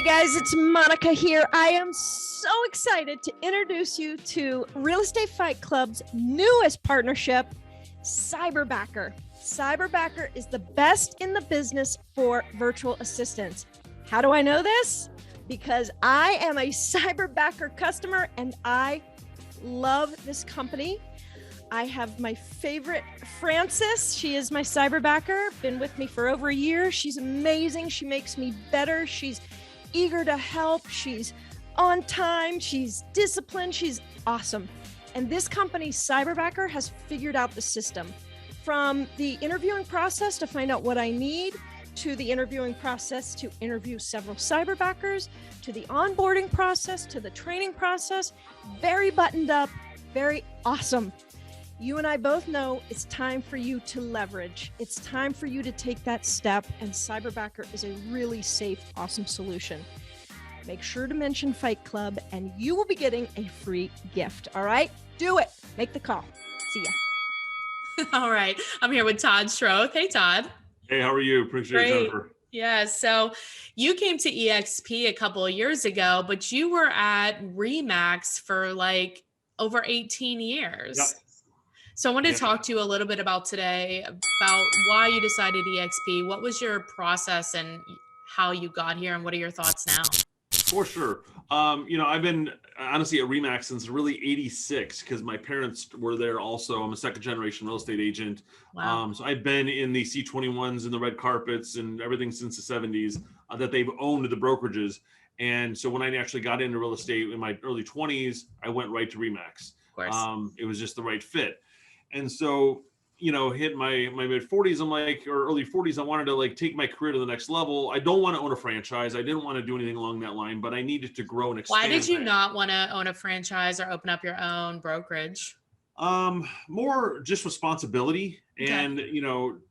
Guys, it's Monica here. I am so excited to introduce you to Real Estate Fight Club's newest partnership, Cyberbacker. Cyberbacker is the best in the business for virtual assistants. How do I know this? Because I am a Cyberbacker customer and I love this company. I have my favorite, Frances. She is my Cyberbacker, been with me for over a year. She's amazing. She makes me better. She's eager to help. She's on time. She's disciplined. She's awesome. And this company, Cyberbacker, has figured out the system from the interviewing process to find out what I need, to the interviewing process to interview several Cyberbackers, to the onboarding process, to the training process. Very buttoned up, very awesome. You and I both know it's time for you to leverage. It's time for you to take that step, and Cyberbacker is a really safe, awesome solution. Make sure to mention Fight Club and you will be getting a free gift. All right, do it. Make the call. See ya. All right. I'm here with Todd Schroth. Hey, Todd. Hey, how are you? Appreciate it, Jennifer. Yeah. So you came to EXP a couple of years ago, but you were at ReMax for like over 18 years. Yep. So I wanted to talk to you a little bit about today, about why you decided EXP. What was your process and how you got here, and what are your thoughts now? For sure. I've been honestly at ReMax since really 86 because my parents were there also. I'm a second generation real estate agent. Wow. So I've been in the C21s and the red carpets and everything since the 70s that they've owned the brokerages. And so when I actually got into real estate in my early 20s, I went right to ReMax. Of course. It was just the right fit. And so, hit my mid 40s, I'm like, or early 40s, I wanted to like take my career to the next level. I don't want to own a franchise. I didn't want to do anything along that line, but I needed to grow and expand. Why did you not want to own a franchise or open up your own brokerage? More just responsibility. Okay. And,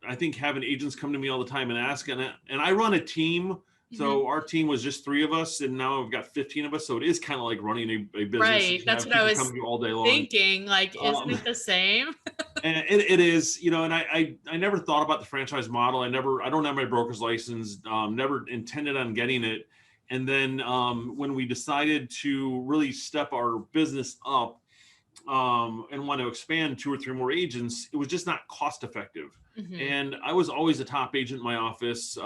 I think having agents come to me all the time and ask, and I run a team. So our team was just 3 of us, and now I've got 15 of us. So it is kind of like running a business. Right. That's what I was all day long. thinking. Like, isn't it the same? And it is, and I never thought about the franchise model. I don't have my broker's license, never intended on getting it. And then when we decided to really step our business up and want to expand 2 or 3 more agents, it was just not cost effective. And I was always a top agent in my office.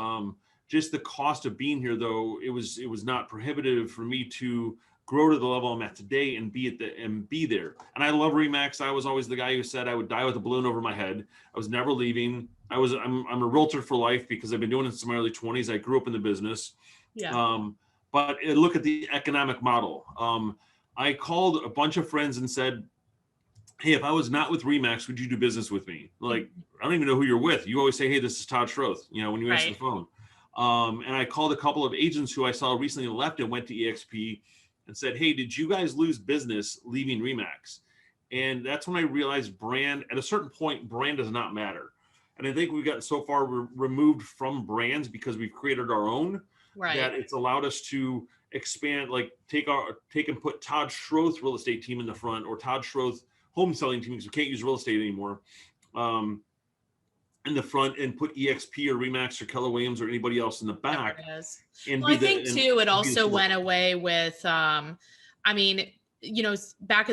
Just the cost of being here, though, it was not prohibitive for me to grow to the level I'm at today and be there. And I love ReMax. I was always the guy who said I would die with a balloon over my head. I was never leaving. I'm a realtor for life because I've been doing it since my early 20s. I grew up in the business. Yeah. But look at the economic model. I called a bunch of friends and said, hey, if I was not with ReMax, would you do business with me? Like, I don't even know who you're with. You always say, hey, this is Todd Schroth, when you answer the phone. And I called a couple of agents who I saw recently left and went to EXP and said, hey, did you guys lose business leaving ReMax? And that's when I realized brand, at a certain point, brand does not matter. And I think we've gotten so far removed from brands because we've created our own, that it's allowed us to expand, like take and put Todd Schroth real estate team in the front, or Todd Schroth home selling team, because we can't use real estate anymore, in the front, and put EXP or ReMax or Keller Williams or anybody else in the back. And well, I think too, it also went away with, back in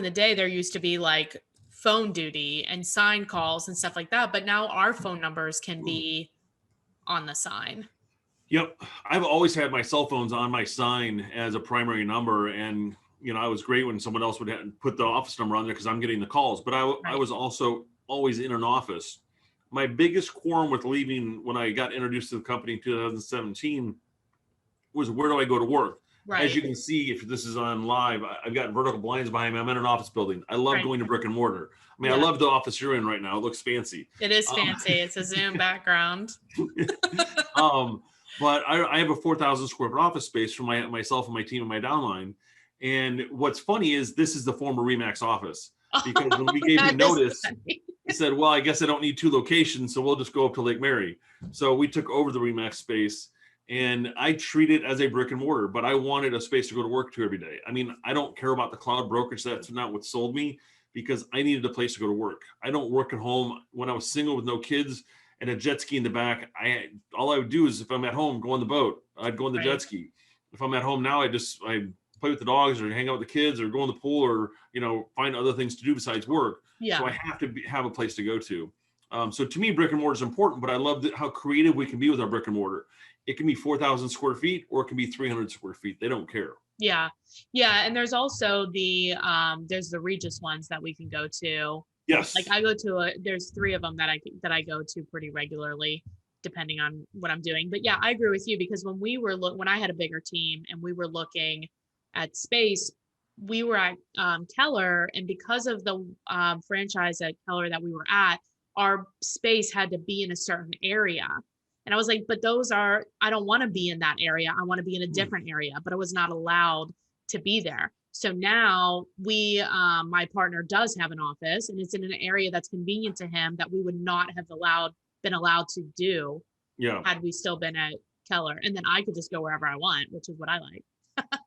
the day, there used to be like phone duty and sign calls and stuff like that. But now our phone numbers can be on the sign. Yep. I've always had my cell phones on my sign as a primary number. And, I was great when someone else would put the office number on there because I'm getting the calls. But I was also always in an office. My biggest quorum with leaving when I got introduced to the company in 2017 was, where do I go to work? Right. As you can see, if this is on live, I've got vertical blinds behind me. I'm in an office building. I love going to brick and mortar. I mean, I love the office you're in right now. It looks fancy. It is fancy. It's a Zoom background. But I have a 4,000 square foot office space for myself and my team and my downline. And what's funny is this is the former ReMax office, because when we gave him notice, he said, well, I guess I don't need 2 locations, so we'll just go up to Lake Mary. So we took over the ReMax space, and I treat it as a brick and mortar, but I wanted a space to go to work to every day. I mean, I don't care about the cloud brokerage. That's not what sold me, because I needed a place to go to work. I don't work at home. When I was single with no kids and a jet ski in the back, all I would do is, if I'm at home, go on the boat. I'd go on the jet ski. if I'm at home now, I play with the dogs or hang out with the kids or go in the pool or, find other things to do besides work. Yeah. So I have to have a place to go to. So to me, brick and mortar is important, but I love how creative we can be with our brick and mortar. It can be 4,000 square feet or it can be 300 square feet. They don't care. Yeah. Yeah. And there's also there's the Regis ones that we can go to. Yes. Like I go to there's 3 of them that I go to pretty regularly, depending on what I'm doing. But yeah, I agree with you, because when I had a bigger team and we were looking at space, we were at Keller, and because of the franchise at Keller that we were at, our space had to be in a certain area. And I was like, but I don't want to be in that area. I want to be in a different area, but I was not allowed to be there. So now my partner does have an office, and it's in an area that's convenient to him that we would not have been allowed to do had we still been at Keller. And then I could just go wherever I want, which is what I like.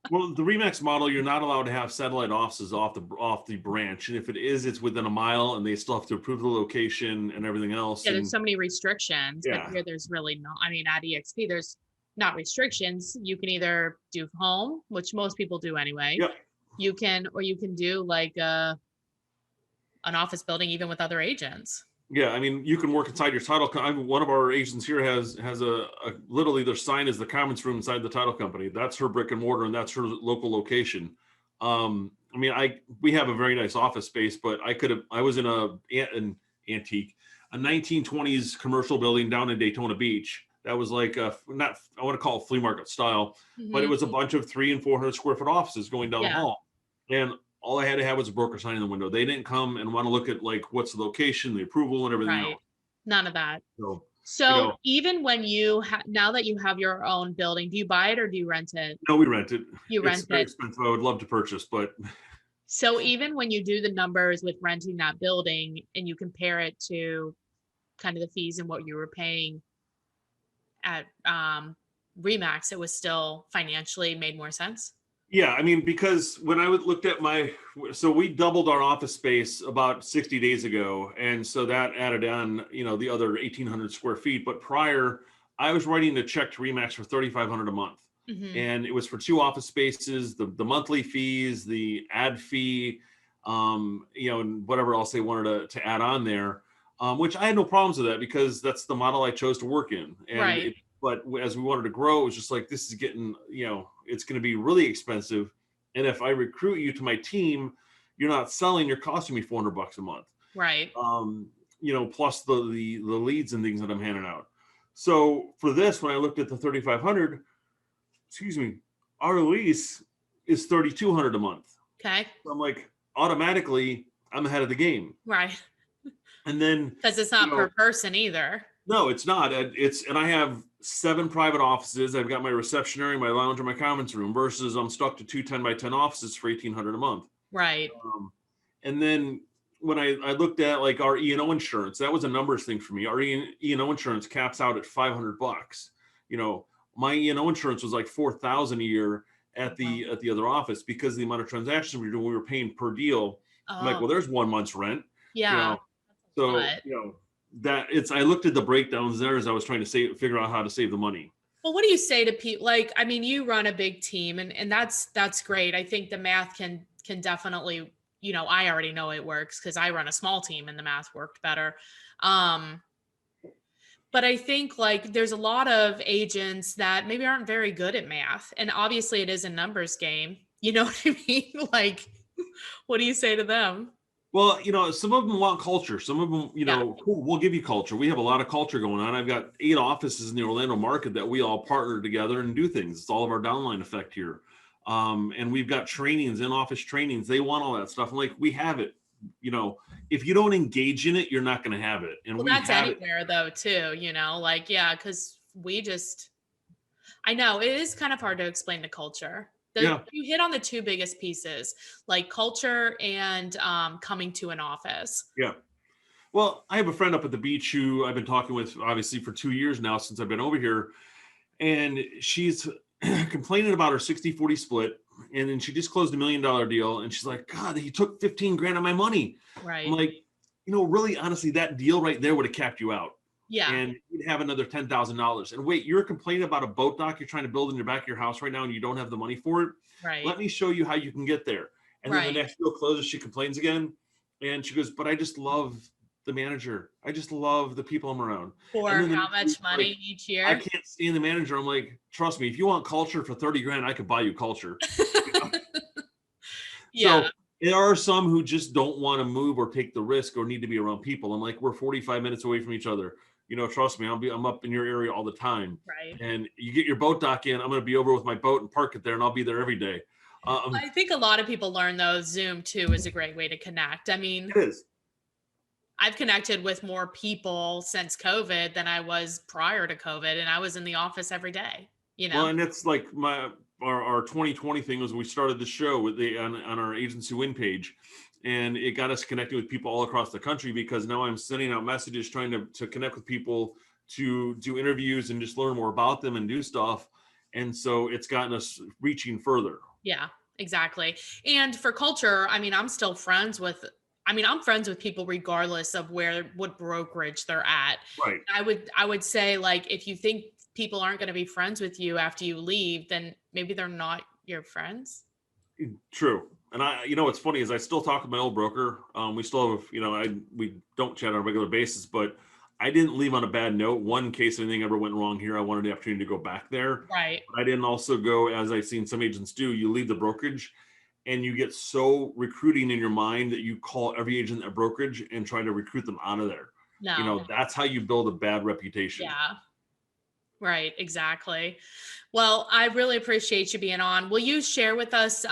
Well, the ReMax model, you're not allowed to have satellite offices off the branch. And if it is, it's within a mile, and they still have to approve the location and everything else. Yeah, there's so many restrictions. Yeah. But here there's really not. I mean, at EXP, there's not restrictions. You can either do home, which most people do anyway. Yep. You can do like an office building, even with other agents. Yeah, I mean, you can work inside your title. One of our agents here has a literally their sign is the conference room inside the title company. That's her brick and mortar, and that's her local location. I mean, we have a very nice office space, but I was in an antique, a 1920s commercial building down in Daytona Beach. That was like I want to call it flea market style, but it was a bunch of 300 and 400 square foot offices going down the hall, and all I had to have was a broker sign in the window. They didn't come and want to look at like what's the location, the approval, and everything else. None of that. So even when now that you have your own building, do you buy it or do you rent it? No, we rent it. It's very expensive. I would love to purchase, but. So even when you do the numbers with renting that building and you compare it to kind of the fees and what you were paying at ReMax, it was still financially made more sense? Yeah, I mean, because when I looked at so we doubled our office space about 60 days ago. And so that added on, the other 1,800 square feet. But prior, I was writing a check to ReMax for $3,500 a month. Mm-hmm. And it was for 2 office spaces, the monthly fees, the ad fee, and whatever else they wanted to add on there, which I had no problems with that because that's the model I chose to work in. And but as we wanted to grow, it was just like, this is getting, it's going to be really expensive. And if I recruit you to my team, you're not selling, you're costing me $400 a month. Right. Plus the leads and things that I'm handing out. So for this, when I looked at the 3,500, our lease is 3,200 a month. Okay. So I'm like, automatically I'm ahead of the game. Right. And then because it's not per person either. No, it's not. And I have 7 private offices. I've got my reception area, my lounge, and my conference room versus I'm stuck to 2 10x10 offices for $1,800 a month. Right. And then when I looked at like our E&O insurance, that was a numbers thing for me. Our E&O insurance caps out at $500. My E&O insurance was like $4,000 a year at the other office because of the amount of transactions we were doing. We were paying per deal. I'm like, well, there's 1 month's rent. Yeah. So I looked at the breakdowns there as I was trying to figure out how to save the money. Well, what do you say to people? Like, I mean, you run a big team and that's great. I think the math can definitely, I already know it works because I run a small team and the math worked better. But I think like there's a lot of agents that maybe aren't very good at math, and obviously it is a numbers game. You know what I mean? Like, what do you say to them? Well, some of them want culture. Some of them, cool, we'll give you culture. We have a lot of culture going on. I've got 8 offices in the Orlando market that we all partner together and do things. It's all of our downline effect here. And we've got trainings, in-office trainings. They want all that stuff. I'm like, we have it. If you don't engage in it, you're not going to have it. And that's anywhere though, too, because I know it is kind of hard to explain the culture. You hit on the 2 biggest pieces, like culture and coming to an office. Yeah. Well, I have a friend up at the beach who I've been talking with obviously for 2 years now since I've been over here. And she's complaining about her 60-40 split. And then she just closed $1 million deal. And she's like, God, he took 15 grand of my money. Right. I'm like, really, honestly, that deal right there would have capped you out. Yeah. and you'd have another $10,000. And wait, you're complaining about a boat dock you're trying to build in your back of your house right now and you don't have the money for it? Right. Let me show you how you can get there. And then the next deal closes, she complains again. And she goes, but I just love the manager. I just love the people I'm around. For how much money like, each year? I can't stand the manager. I'm like, trust me, if you want culture for 30 grand, I could buy you culture. Yeah. So there are some who just don't want to move or take the risk or need to be around people. I'm like, we're 45 minutes away from each other. Trust me, I'm up in your area all the time. Right. And you get your boat dock in, I'm going to be over with my boat and park it there, and I'll be there every day. I think a lot of people learn though, Zoom too is a great way to connect. I mean, it is. I've connected with more people since COVID than I was prior to COVID, and I was in the office every day, Well, and that's like our 2020 thing was we started the show with on our Agents Who Win page, and it got us connected with people all across the country because now I'm sending out messages trying to connect with people to do interviews and just learn more about them and do stuff. And so it's gotten us reaching further. Yeah, exactly. And for culture, I mean, I'm friends with people regardless of what brokerage they're at. Right. I would say, like, if you think people aren't going to be friends with you after you leave, then maybe they're not your friends. True. And what's funny is I still talk with my old broker. We still have, we don't chat on a regular basis, but I didn't leave on a bad note. One, in case anything ever went wrong here, I wanted the opportunity to go back there. Right. But I didn't also go, as I've seen some agents do, you leave the brokerage and you get so recruiting in your mind that you call every agent at brokerage and try to recruit them out of there. No. That's how you build a bad reputation. Yeah. Right. Exactly. Well, I really appreciate you being on. Will you share with us,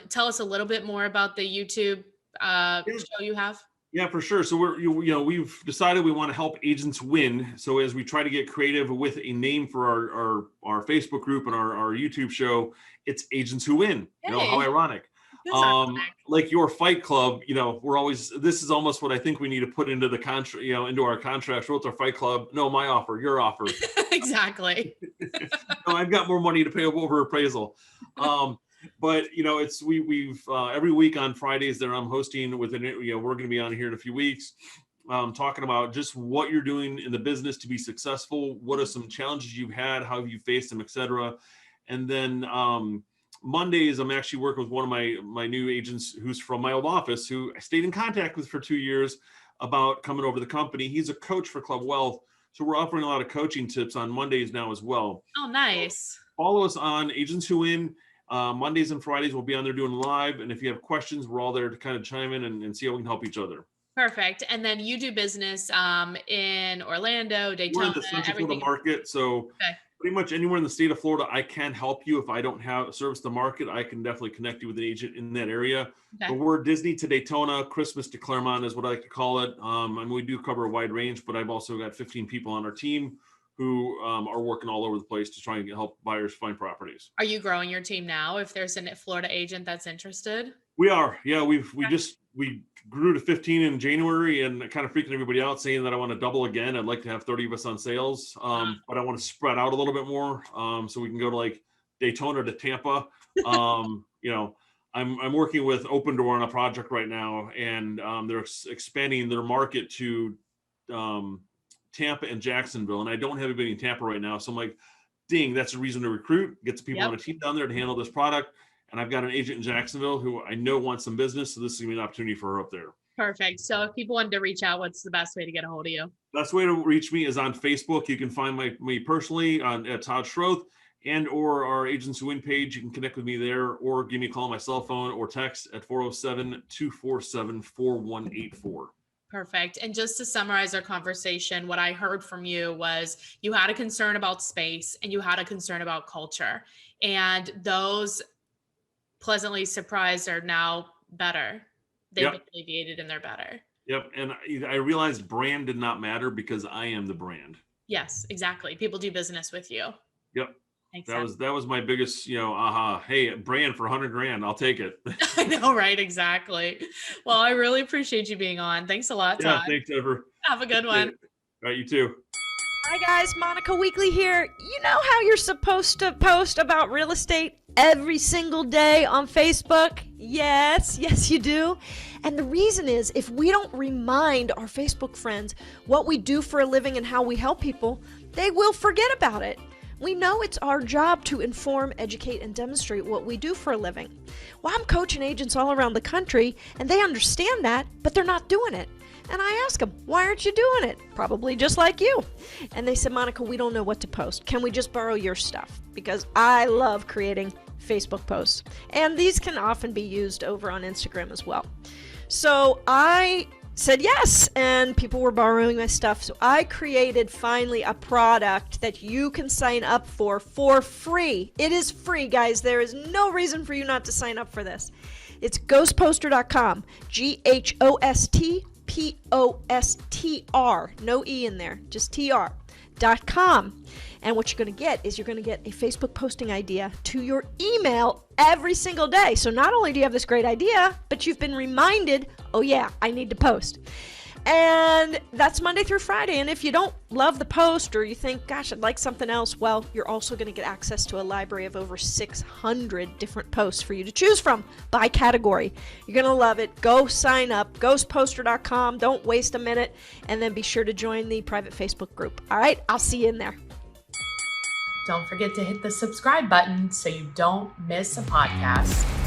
tell us a little bit more about the YouTube show you have? Yeah, for sure. So we've decided we want to help agents win. So as we try to get creative with a name for our Facebook group and our YouTube show, it's Agents Who Win. Hey. How ironic. Like your fight club, this is almost what I think we need to put into the contract, into our contracts. Realtor Fight Club. No, my offer, your offer. Exactly. No, I've got more money to pay over appraisal. But we've every week on Fridays there I'm hosting with we're going to be on here in a few weeks, talking about just what you're doing in the business to be successful. What are some challenges you've had? How have you faced them, etc. And then Mondays I'm actually working with one of my new agents who's from my old office, who I stayed in contact with for 2 years, about coming over to the company. He's a coach for Club Wealth, so we're offering a lot of coaching tips on Mondays now as well. Oh, nice. So follow us on Agents Who Win. Mondays and Fridays we'll be on there doing live, and if you have questions, we're all there to kind of chime in and see how we can help each other. Perfect. And then you do business in Orlando, Daytona, we're in the Central Florida market, so pretty much anywhere in the state of Florida I can help you. If I don't have service the market, I can definitely connect you with an agent in that area. But we're Disney to Daytona, Christmas to Claremont is what I like to call it. We do cover a wide range, but I've also got 15 people on our team who are working all over the place to try and help buyers find properties. Are you growing your team now if there's a Florida agent that's interested? We are. Yeah, we grew to 15 in January, and kind of freaking everybody out saying that I want to double again. I'd like to have 30 of us on sales, but I want to spread out a little bit more, so we can go to like Daytona to Tampa. I'm working with Open Door on a project right now, and they're expanding their market to Tampa and Jacksonville, and I don't have anybody in Tampa right now. So I'm like, ding, that's a reason to recruit, get some people on a team down there to handle this product. And I've got an agent in Jacksonville who I know wants some business. So this is gonna be an opportunity for her up there. Perfect. So if people wanted to reach out, what's the best way to get a hold of you? Best way to reach me is on Facebook. You can find me personally at Todd Schroth, and or our Agents Who Win page. You can connect with me there, or give me a call on my cell phone or text at 407-247-4184. Perfect. And just to summarize our conversation, what I heard from you was you had a concern about space and you had a concern about culture. And those pleasantly surprised are now better. They've been alleviated and they're better. Yep. And I realized brand did not matter because I am the brand. Yes, exactly. People do business with you. Yep. That was my biggest, aha. Hey, brand for 100 grand. I'll take it. I know, right? Exactly. Well, I really appreciate you being on. Thanks a lot, Todd. Yeah, thanks, Ever. Have a good one. All right, you too. Hi guys, Monica Weakley here. You know how you're supposed to post about real estate every single day on Facebook? Yes, you do. And the reason is, if we don't remind our Facebook friends what we do for a living and how we help people, they will forget about it. We know it's our job to inform, educate, and demonstrate what we do for a living. Well, I'm coaching agents all around the country, and they understand that, but they're not doing it. And I ask them, why aren't you doing it? Probably just like you. And they said, Monica, we don't know what to post. Can we just borrow your stuff? Because I love creating Facebook posts. And these can often be used over on Instagram as well. So I said yes, and people were borrowing my stuff. So I created finally a product that you can sign up for free. It is free, guys. There is no reason for you not to sign up for this. It's ghostposter.com, GHOSTPOSTR, no E in there, just TR.com. And what you're going to get is you're going to get a Facebook posting idea to your email every single day. So not only do you have this great idea, but you've been reminded, oh yeah, I need to post. And that's Monday through Friday. And if you don't love the post, or you think, gosh, I'd like something else, well, you're also going to get access to a library of over 600 different posts for you to choose from by category. You're going to love it. Go sign up, ghostposter.com. Don't waste a minute. And then be sure to join the private Facebook group. All right, I'll see you in there. Don't forget to hit the subscribe button so you don't miss a podcast.